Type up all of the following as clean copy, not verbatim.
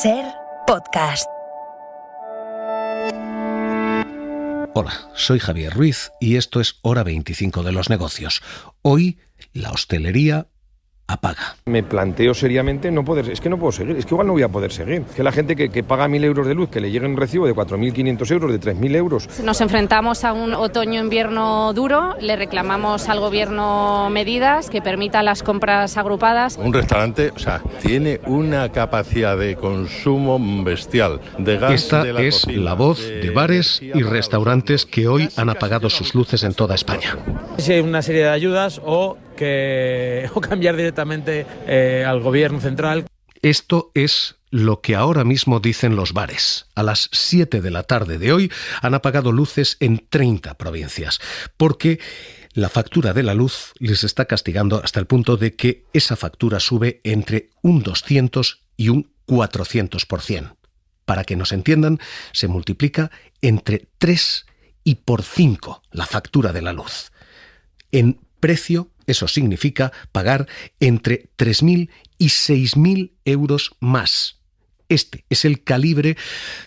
SER Podcast. Hola, soy Javier Ruiz y esto es Hora 25 de los negocios. Hoy, la hostelería apaga. Me planteo seriamente no puedo seguir, es que igual no voy a poder seguir. Que la gente que paga 1.000 euros de luz, que le llegue un recibo de 4.500 euros, de 3.000 euros. Nos enfrentamos a un otoño-invierno duro, le reclamamos al gobierno medidas que permitan las compras agrupadas. Un restaurante, tiene una capacidad de consumo bestial de gas. Esta es la voz de bares y restaurantes que hoy han apagado sus luces en toda España. Si hay una serie de ayudas o cambiar directamente al gobierno central. Esto es lo que ahora mismo dicen los bares. A las 7 de la tarde de hoy han apagado luces en 30 provincias, porque la factura de la luz les está castigando hasta el punto de que esa factura sube entre un 200 y un 400%. Para que nos entiendan, se multiplica entre 3 y por 5 la factura de la luz. En precio, eso significa pagar entre 3.000 y 6.000 euros más. Este es el calibre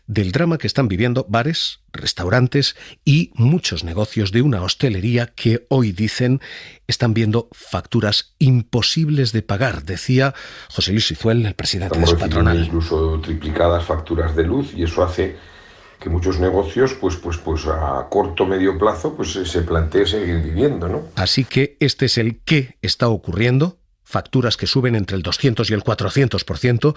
del drama que están viviendo bares, restaurantes y muchos negocios de una hostelería que hoy dicen están viendo facturas imposibles de pagar, decía José Luis Izuel, el presidente de su patronal. Incluso triplicadas facturas de luz, y eso hace que muchos negocios, pues a corto o medio plazo, se plantee seguir viviendo, ¿no? Así que este es el qué está ocurriendo, facturas que suben entre el 200 y el 400%,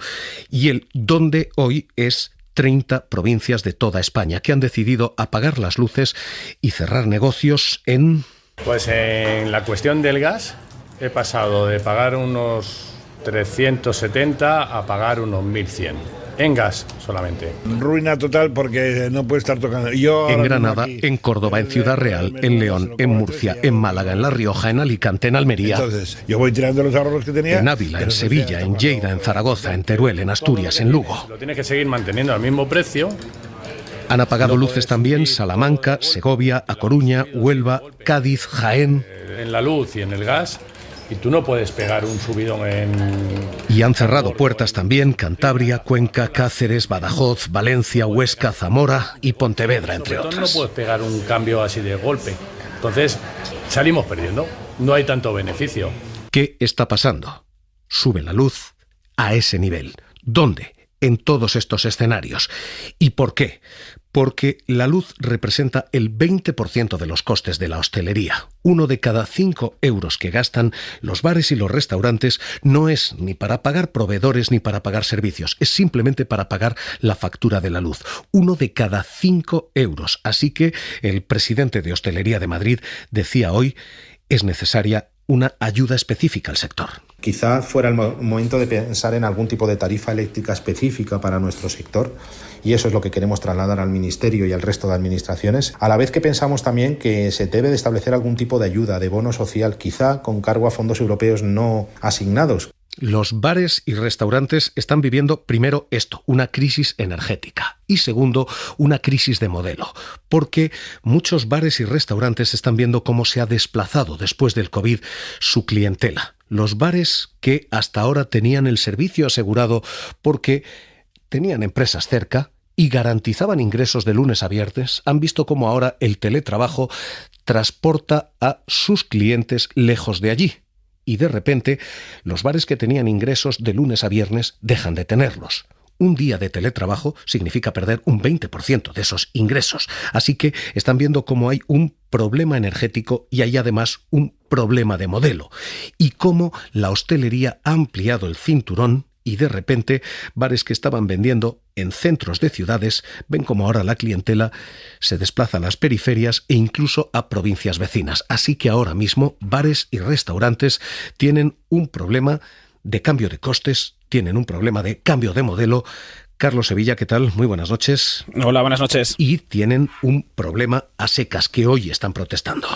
y el dónde hoy es 30 provincias de toda España que han decidido apagar las luces y cerrar negocios en... Pues en la cuestión del gas he pasado de pagar unos 370 a pagar unos 1.100. En gas solamente. Ruina total porque no puede estar tocando. En Granada, en Córdoba, en Ciudad Real, en León, en Murcia, en Málaga, en La Rioja, en Alicante, en Almería. Entonces, yo voy tirando los ahorros que tenía. En Ávila, en Sevilla, en Lleida, en Zaragoza, en Teruel, en Asturias, en Lugo. Lo tienes que seguir manteniendo al mismo precio. Han apagado luces también Salamanca, Segovia, A Coruña, Huelva, Cádiz, Jaén. En la luz y en el gas. Y tú no puedes pegar un subidón en... Y han cerrado puertas también Cantabria, Cuenca, Cáceres, Badajoz, Valencia, Huesca, Zamora y Pontevedra, entre otras. No puedes pegar un cambio así de golpe. Entonces, salimos perdiendo. No hay tanto beneficio. ¿Qué está pasando? Sube la luz a ese nivel. ¿Dónde? En todos estos escenarios. ¿Y por qué? Porque la luz representa el 20% de los costes de la hostelería. 1 de cada 5 euros que gastan los bares y los restaurantes no es ni para pagar proveedores ni para pagar servicios, es simplemente para pagar la factura de la luz. 1 de cada 5 euros. Así que el presidente de Hostelería de Madrid decía hoy, es necesaria una ayuda específica al sector. Quizá fuera el momento de pensar en algún tipo de tarifa eléctrica específica para nuestro sector, y eso es lo que queremos trasladar al Ministerio y al resto de administraciones, a la vez que pensamos también que se debe de establecer algún tipo de ayuda, de bono social, quizá con cargo a fondos europeos no asignados. Los bares y restaurantes están viviendo primero esto, una crisis energética, y segundo, una crisis de modelo, porque muchos bares y restaurantes están viendo cómo se ha desplazado después del COVID su clientela. Los bares que hasta ahora tenían el servicio asegurado porque tenían empresas cerca y garantizaban ingresos de lunes a viernes, han visto cómo ahora el teletrabajo transporta a sus clientes lejos de allí. Y de repente, los bares que tenían ingresos de lunes a viernes dejan de tenerlos. Un día de teletrabajo significa perder un 20% de esos ingresos. Así que están viendo cómo hay un problema energético y hay además un problema de modelo. Y cómo la hostelería ha ampliado el cinturón y de repente bares que estaban vendiendo en centros de ciudades ven como ahora la clientela se desplaza a las periferias e incluso a provincias vecinas. Así que ahora mismo bares y restaurantes tienen un problema de cambio de costes, tienen un problema de cambio de modelo. Carlos Sevilla, ¿qué tal? Muy buenas noches. Hola, buenas noches. Y tienen un problema a secas que hoy están protestando.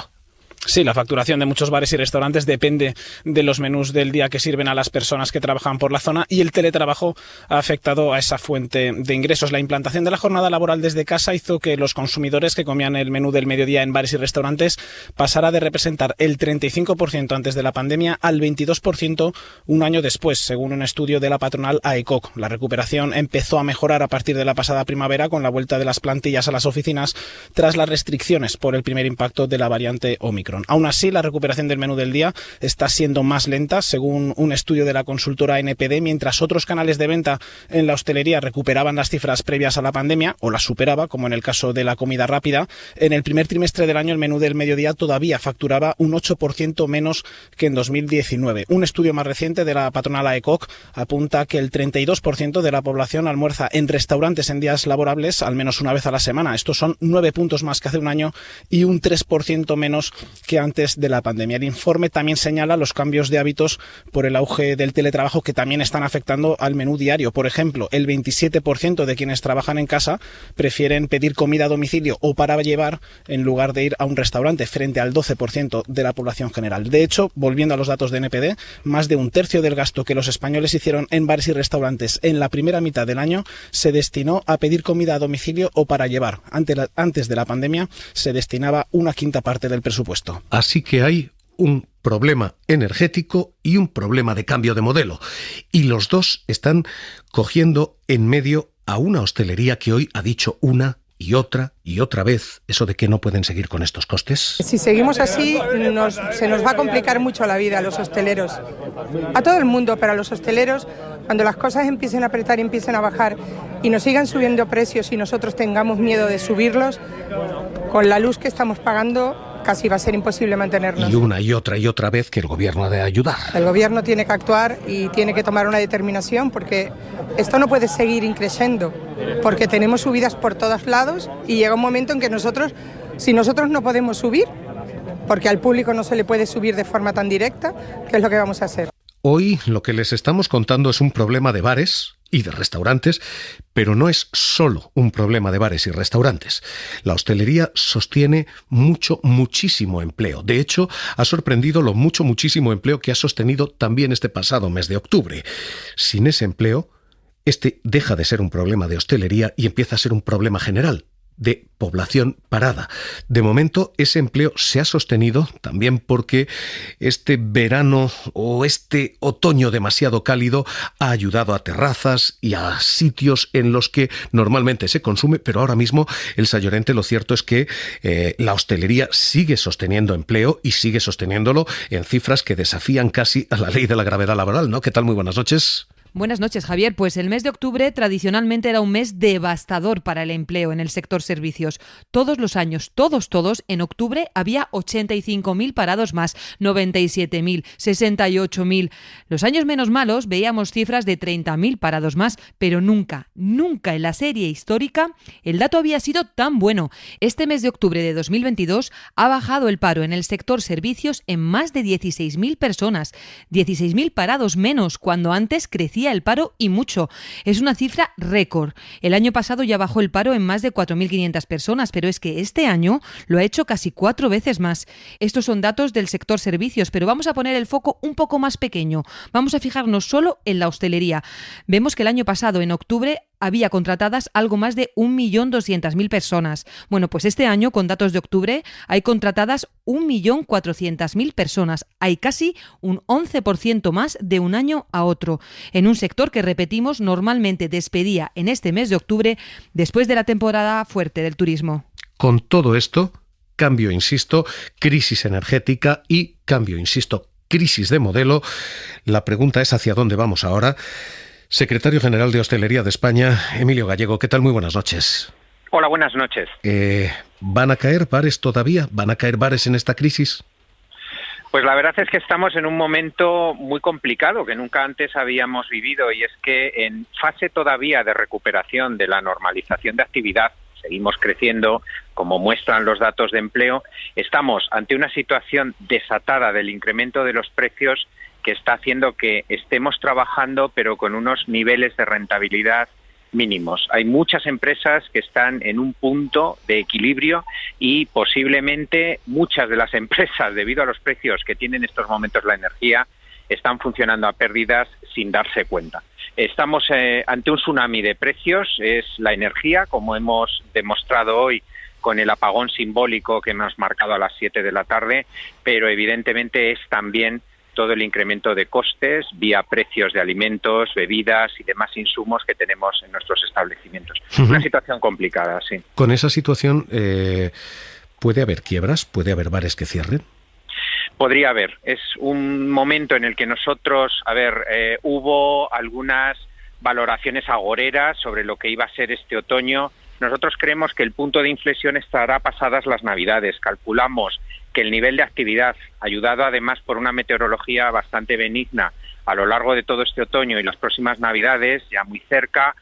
Sí, la facturación de muchos bares y restaurantes depende de los menús del día que sirven a las personas que trabajan por la zona, y el teletrabajo ha afectado a esa fuente de ingresos. La implantación de la jornada laboral desde casa hizo que los consumidores que comían el menú del mediodía en bares y restaurantes pasara de representar el 35% antes de la pandemia al 22% un año después, según un estudio de la patronal AECOC. La recuperación empezó a mejorar a partir de la pasada primavera con la vuelta de las plantillas a las oficinas tras las restricciones por el primer impacto de la variante Omicron. Aún así, la recuperación del menú del día está siendo más lenta, según un estudio de la consultora NPD, mientras otros canales de venta en la hostelería recuperaban las cifras previas a la pandemia, o las superaba, como en el caso de la comida rápida. En el primer trimestre del año, el menú del mediodía todavía facturaba un 8% menos que en 2019. Un estudio más reciente de la patronal AECOC apunta que el 32% de la población almuerza en restaurantes en días laborables al menos una vez a la semana. Estos son 9 puntos más que hace un año y un 3% menos que antes de la pandemia. El informe también señala los cambios de hábitos por el auge del teletrabajo que también están afectando al menú diario. Por ejemplo, el 27% de quienes trabajan en casa prefieren pedir comida a domicilio o para llevar en lugar de ir a un restaurante, frente al 12% de la población general. De hecho, volviendo a los datos de NPD, más de un tercio del gasto que los españoles hicieron en bares y restaurantes en la primera mitad del año se destinó a pedir comida a domicilio o para llevar. Antes de la pandemia se destinaba una quinta parte del presupuesto. Así que hay un problema energético y un problema de cambio de modelo. Y los dos están cogiendo en medio a una hostelería que hoy ha dicho una y otra vez eso de que no pueden seguir con estos costes. Si seguimos así, se nos va a complicar mucho la vida a los hosteleros. A todo el mundo, pero a los hosteleros, cuando las cosas empiecen a apretar y empiecen a bajar y nos sigan subiendo precios y nosotros tengamos miedo de subirlos, con la luz que estamos pagando casi va a ser imposible mantenernos. Y una y otra vez que el gobierno ha de ayudar. El gobierno tiene que actuar y tiene que tomar una determinación, porque esto no puede seguir increciendo, porque tenemos subidas por todos lados y llega un momento en que si nosotros no podemos subir, porque al público no se le puede subir de forma tan directa, ¿qué es lo que vamos a hacer? Hoy lo que les estamos contando es un problema de bares y de restaurantes, pero no es solo un problema de bares y restaurantes. La hostelería sostiene muchísimo empleo. De hecho, ha sorprendido lo muchísimo empleo que ha sostenido también este pasado mes de octubre. Sin ese empleo, este deja de ser un problema de hostelería y empieza a ser un problema general de población parada. De momento, ese empleo se ha sostenido también porque este verano o este otoño demasiado cálido ha ayudado a terrazas y a sitios en los que normalmente se consume, pero ahora mismo el San Llorente, lo cierto es que la hostelería sigue sosteniendo empleo y sigue sosteniéndolo en cifras que desafían casi a la ley de la gravedad laboral, ¿no? ¿Qué tal? Muy buenas noches. Buenas noches, Javier. Pues el mes de octubre tradicionalmente era un mes devastador para el empleo en el sector servicios. Todos los años, todos, en octubre había 85.000 parados más, 97.000, 68.000. Los años menos malos veíamos cifras de 30.000 parados más, pero nunca en la serie histórica el dato había sido tan bueno. Este mes de octubre de 2022 ha bajado el paro en el sector servicios en más de 16.000 personas. 16.000 parados menos, cuando antes crecía el paro y mucho. Es una cifra récord. El año pasado ya bajó el paro en más de 4.500 personas, pero es que este año lo ha hecho casi 4 veces más. Estos son datos del sector servicios, pero vamos a poner el foco un poco más pequeño. Vamos a fijarnos solo en la hostelería. Vemos que el año pasado, en octubre, había contratadas algo más de 1.200.000 personas. Bueno, pues este año, con datos de octubre, hay contratadas 1.400.000 personas. Hay casi un 11% más de un año a otro. En un sector que, repetimos, normalmente despedía en este mes de octubre después de la temporada fuerte del turismo. Con todo esto, cambio, insisto, crisis energética y cambio, insisto, crisis de modelo. La pregunta es ¿hacia dónde vamos ahora? Secretario General de Hostelería de España, Emilio Gallego, ¿qué tal? Muy buenas noches. Hola, buenas noches. ¿Van a caer bares todavía? ¿Van a caer bares en esta crisis? Pues la verdad es que estamos en un momento muy complicado que nunca antes habíamos vivido, y es que en fase todavía de recuperación de la normalización de actividad, seguimos creciendo, como muestran los datos de empleo, estamos ante una situación desatada del incremento de los precios que está haciendo que estemos trabajando pero con unos niveles de rentabilidad mínimos. Hay muchas empresas que están en un punto de equilibrio y posiblemente muchas de las empresas, debido a los precios que tiene en estos momentos la energía, están funcionando a pérdidas sin darse cuenta. Estamos ante un tsunami de precios, es la energía, como hemos demostrado hoy con el apagón simbólico que hemos marcado a las 7 de la tarde, pero evidentemente es también todo el incremento de costes vía precios de alimentos, bebidas y demás insumos que tenemos en nuestros establecimientos. Una situación complicada, sí. Con esa situación, ¿puede haber quiebras? ¿Puede haber bares que cierren? Podría haber. Es un momento en el que nosotros, hubo algunas valoraciones agoreras sobre lo que iba a ser este otoño. Nosotros creemos que el punto de inflexión estará pasadas las Navidades. Calculamos que el nivel de actividad, ayudado además por una meteorología bastante benigna a lo largo de todo este otoño y las próximas Navidades, ya muy cerca,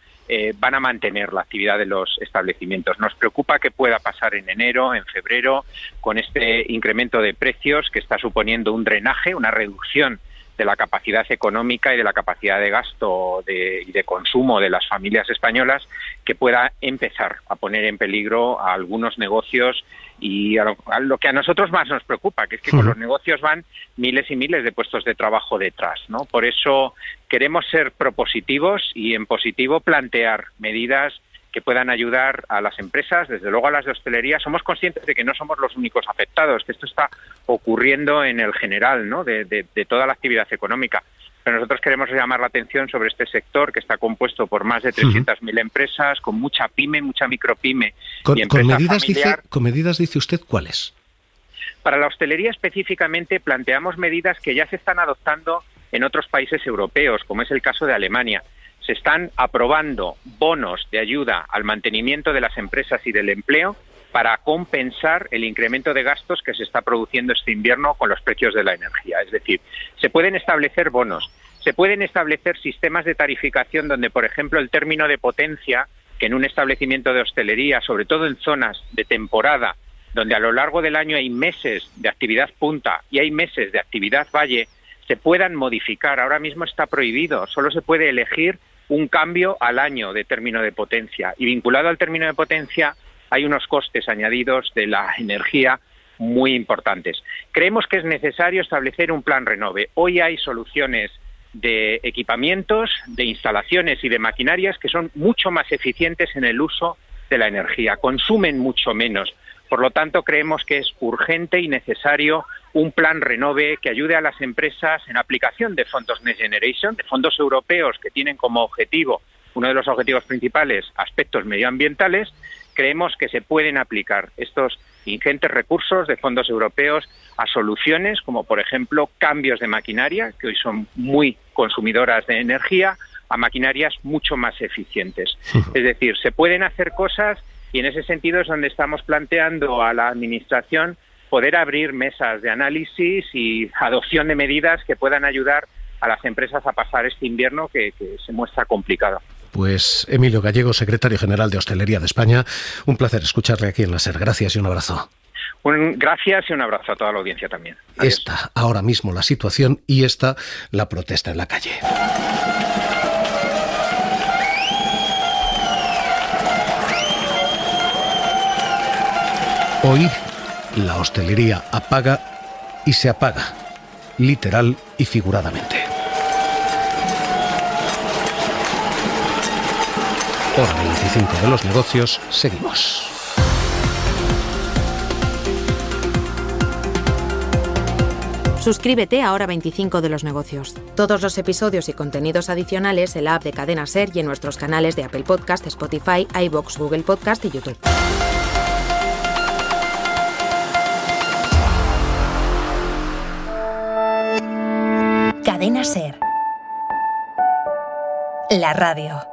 van a mantener la actividad de los establecimientos. Nos preocupa que pueda pasar en enero, en febrero, con este incremento de precios que está suponiendo un drenaje, una reducción de la capacidad económica y de la capacidad de gasto y de consumo de las familias españolas, que pueda empezar a poner en peligro a algunos negocios y a lo que a nosotros más nos preocupa, que es que con los negocios van miles y miles de puestos de trabajo detrás, ¿no? Por eso queremos ser propositivos y en positivo plantear medidas que puedan ayudar a las empresas, desde luego a las de hostelería. Somos conscientes de que no somos los únicos afectados, que esto está ocurriendo en el general, ¿no?, de toda la actividad económica. Pero nosotros queremos llamar la atención sobre este sector que está compuesto por más de 300.000 empresas, con mucha pyme, mucha micropyme y empresa familiar. ¿Con medidas dice usted cuáles? Para la hostelería específicamente planteamos medidas que ya se están adoptando en otros países europeos, como es el caso de Alemania. Se están aprobando bonos de ayuda al mantenimiento de las empresas y del empleo para compensar el incremento de gastos que se está produciendo este invierno con los precios de la energía. Es decir, se pueden establecer bonos, se pueden establecer sistemas de tarificación donde, por ejemplo, el término de potencia, que en un establecimiento de hostelería, sobre todo en zonas de temporada, donde a lo largo del año hay meses de actividad punta y hay meses de actividad valle, se puedan modificar. Ahora mismo está prohibido, solo se puede elegir un cambio al año de término de potencia. Y vinculado al término de potencia hay unos costes añadidos de la energía muy importantes. Creemos que es necesario establecer un plan Renove. Hoy hay soluciones de equipamientos, de instalaciones y de maquinarias que son mucho más eficientes en el uso de la energía, consumen mucho menos. Por lo tanto, creemos que es urgente y necesario un plan Renove que ayude a las empresas en aplicación de fondos Next Generation, de fondos europeos que tienen como objetivo, uno de los objetivos principales, aspectos medioambientales. Creemos que se pueden aplicar estos ingentes recursos de fondos europeos a soluciones como, por ejemplo, cambios de maquinaria, que hoy son muy consumidoras de energía, a maquinarias mucho más eficientes. Es decir, se pueden hacer cosas y en ese sentido es donde estamos planteando a la Administración poder abrir mesas de análisis y adopción de medidas que puedan ayudar a las empresas a pasar este invierno que se muestra complicado. Pues Emilio Gallego, secretario general de Hostelería de España, un placer escucharle aquí en la SER. Gracias y un abrazo. Gracias y un abrazo a toda la audiencia también. Adiós. Esta ahora mismo la situación y esta la protesta en la calle. Hoy la hostelería apaga y se apaga, literal y figuradamente. Hora 25 de los negocios, seguimos. Suscríbete a Hora 25 de los negocios. Todos los episodios y contenidos adicionales en la app de Cadena SER y en nuestros canales de Apple Podcast, Spotify, iVoox, Google Podcast y YouTube. Cadena SER. La radio.